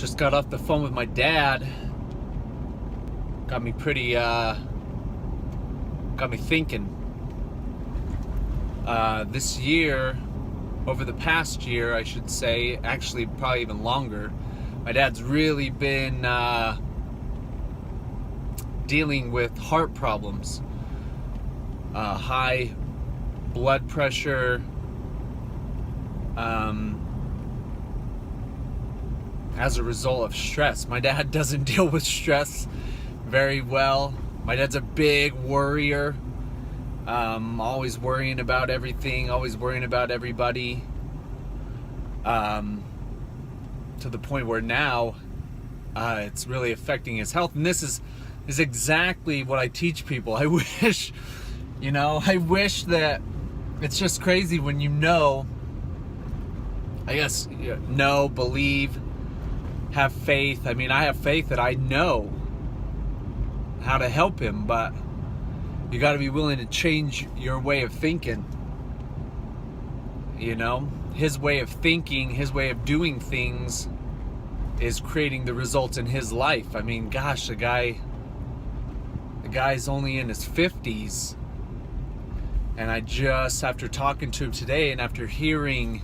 Just got off the phone with my dad. Got me thinking. This year, over the past year, I should say, actually probably even longer, my dad's really been dealing with heart problems, high blood pressure, as a result of stress. My dad doesn't deal with stress very well. My dad's a big worrier, always worrying about everything, always worrying about everybody, to the point where now it's really affecting his health. And this is exactly what I teach people. I wish that it's just crazy when believe, have faith. I mean, I have faith that I know how to help him, but you got to be willing to change your way of thinking. His way of thinking, his way of doing things is creating the results in his life. I mean, gosh, the guy's only in his 50s. And I just, after talking to him today and after hearing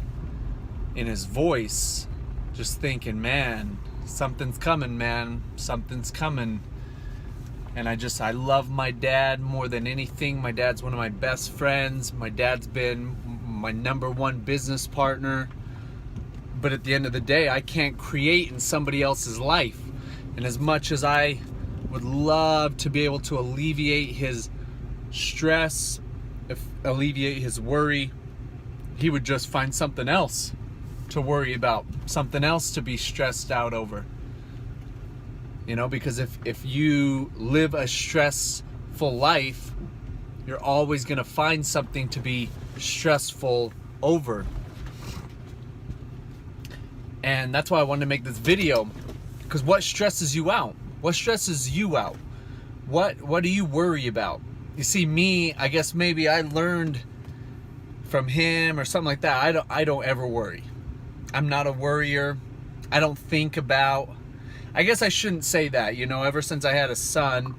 in his voice, just thinking, man, something's coming, man. Something's coming. And I love my dad more than anything. My dad's one of my best friends. My dad's been my number one business partner. But at the end of the day, I can't create in somebody else's life. And as much as I would love to be able to alleviate his stress, alleviate his worry, he would just find something else to worry about, something else to be stressed out over. Because if you live a stressful life, you're always going to find something to be stressful over. And that's why I wanted to make this video, because what stresses you out? What stresses you out? What do you worry about? You see, me, I guess maybe I learned from him or something like that. I don't ever worry. I'm not a worrier. I don't think about. I guess I shouldn't say that. Ever since I had a son,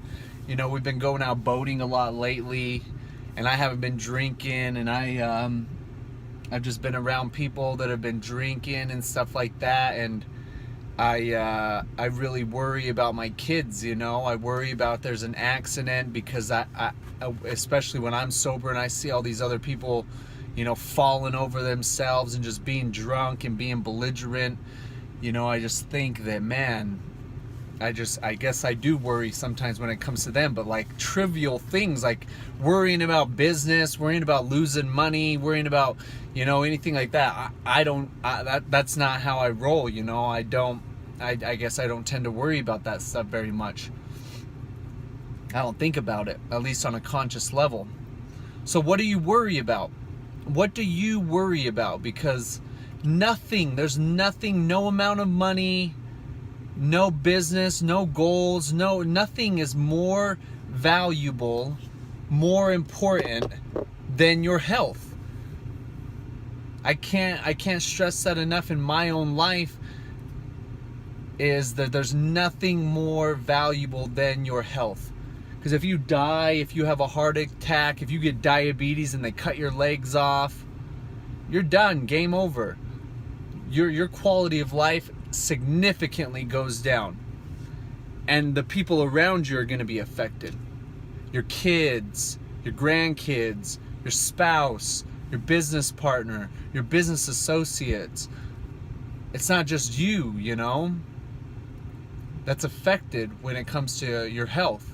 we've been going out boating a lot lately, and I haven't been drinking, and I've just been around people that have been drinking and stuff like that, and I really worry about my kids. I worry about there's an accident, because I especially when I'm sober and I see all these other people, falling over themselves and just being drunk and being belligerent. I just think that, man, I guess I do worry sometimes when it comes to them, but like trivial things, like worrying about business, worrying about losing money, worrying about, anything like that. That's not how I roll. I guess I don't tend to worry about that stuff very much. I don't think about it, at least on a conscious level. So what do you worry about? What do you worry about? Because there's nothing, no amount of money, no business, no goals, nothing is more valuable, more important than your health. I can't stress that enough in my own life, is that there's nothing more valuable than your health. Because if you die, if you have a heart attack, if you get diabetes and they cut your legs off, you're done, game over. Your quality of life significantly goes down. And the people around you are going to be affected. Your kids, your grandkids, your spouse, your business partner, your business associates. It's not just you, that's affected when it comes to your health.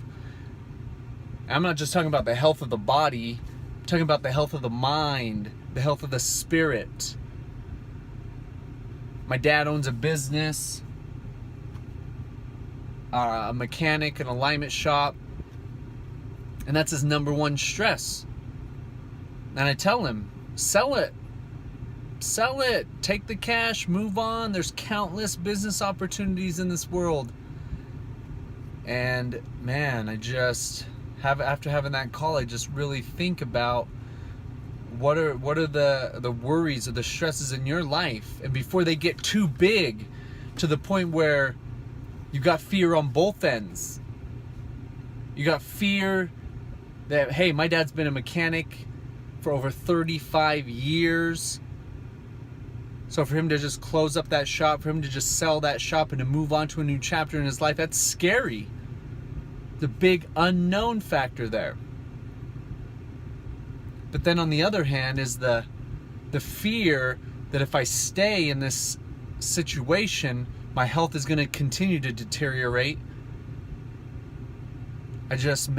I'm not just talking about the health of the body, I'm talking about the health of the mind, the health of the spirit. My dad owns a business, a mechanic, an alignment shop, and that's his number one stress. And I tell him, sell it, take the cash, move on. There's countless business opportunities in this world. And man, after having that call, I just really think about what are the worries or the stresses in your life, and before they get too big, to the point where you got fear on both ends. You got fear that, hey, my dad's been a mechanic for over 35 years. So for him to just close up that shop, for him to just sell that shop and to move on to a new chapter in his life, that's scary. The big unknown factor there. But then on the other hand is the fear that if I stay in this situation, my health is going to continue to deteriorate. I just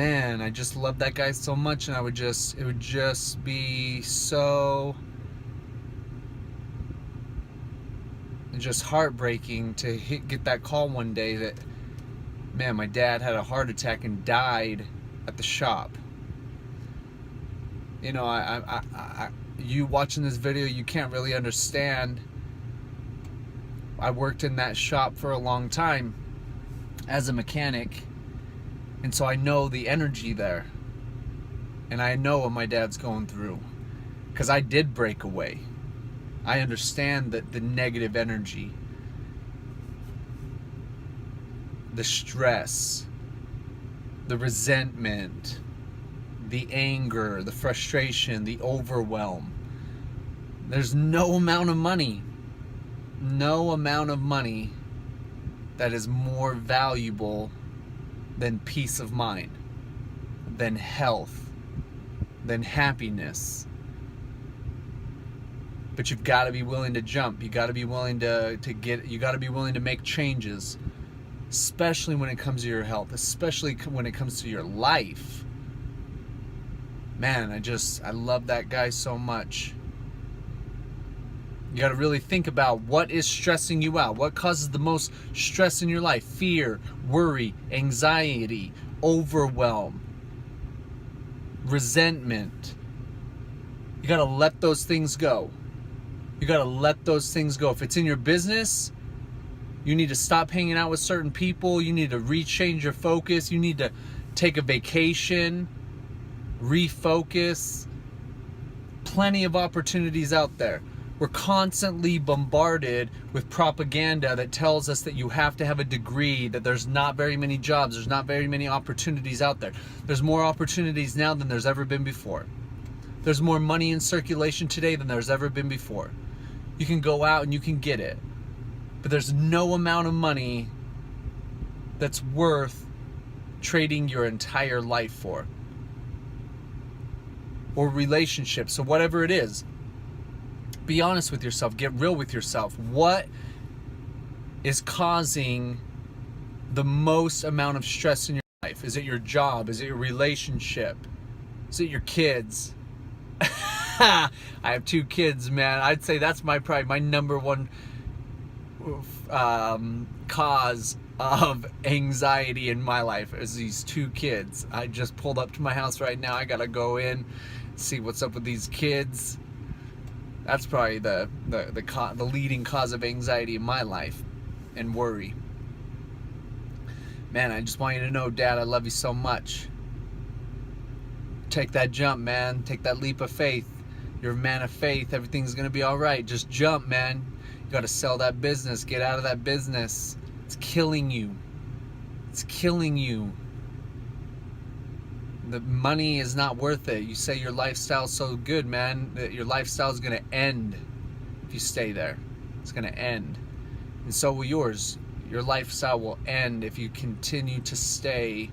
love that guy so much, and it would just be so just heartbreaking to get that call one day that, man, my dad had a heart attack and died at the shop. You know, you watching this video, you can't really understand. I worked in that shop for a long time as a mechanic, and so I know the energy there, and I know what my dad's going through, because I did break away. I understand that the negative energy, the stress, the resentment, the anger, the frustration, the overwhelm. There's no amount of money that is more valuable than peace of mind, than health, than happiness. But you've got to be willing to jump. You got to be willing you got to be willing to make changes, especially when it comes to your health, especially when it comes to your life. Man, I love that guy so much. You got to really think about what is stressing you out. What causes the most stress in your life? Fear, worry, anxiety, overwhelm, resentment. You got to let those things go. You got to let those things go. If it's in your business, you need to stop hanging out with certain people. You need to rechange your focus. You need to take a vacation, refocus. Plenty of opportunities out there. We're constantly bombarded with propaganda that tells us that you have to have a degree, that there's not very many jobs, there's not very many opportunities out there. There's more opportunities now than there's ever been before. There's more money in circulation today than there's ever been before. You can go out and you can get it. But there's no amount of money that's worth trading your entire life for. Or relationships, so whatever it is. Be honest with yourself. Get real with yourself. What is causing the most amount of stress in your life? Is it your job? Is it your relationship? Is it your kids? I have 2 kids, man. I'd say that's probably my number one cause of anxiety in my life is these 2 kids. I just pulled up to my house right now. I gotta go in, see what's up with these kids. That's probably the leading cause of anxiety in my life and worry. Man, I just want you to know, Dad, I love you so much. Take that jump, man. Take that leap of faith. You're a man of faith. Everything's going to be all right. Just jump, man. You got to sell that business. Get out of that business. It's killing you. It's killing you. The money is not worth it. You say your lifestyle's so good, man, that your lifestyle is going to end if you stay there. It's going to end. And so will yours. Your lifestyle will end if you continue to stay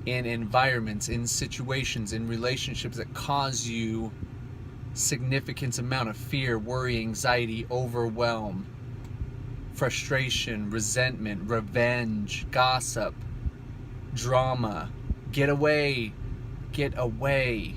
in environments, in situations, in relationships that cause you significant amount of fear, worry, anxiety, overwhelm, frustration, resentment, revenge, gossip, drama. Get away. Get away.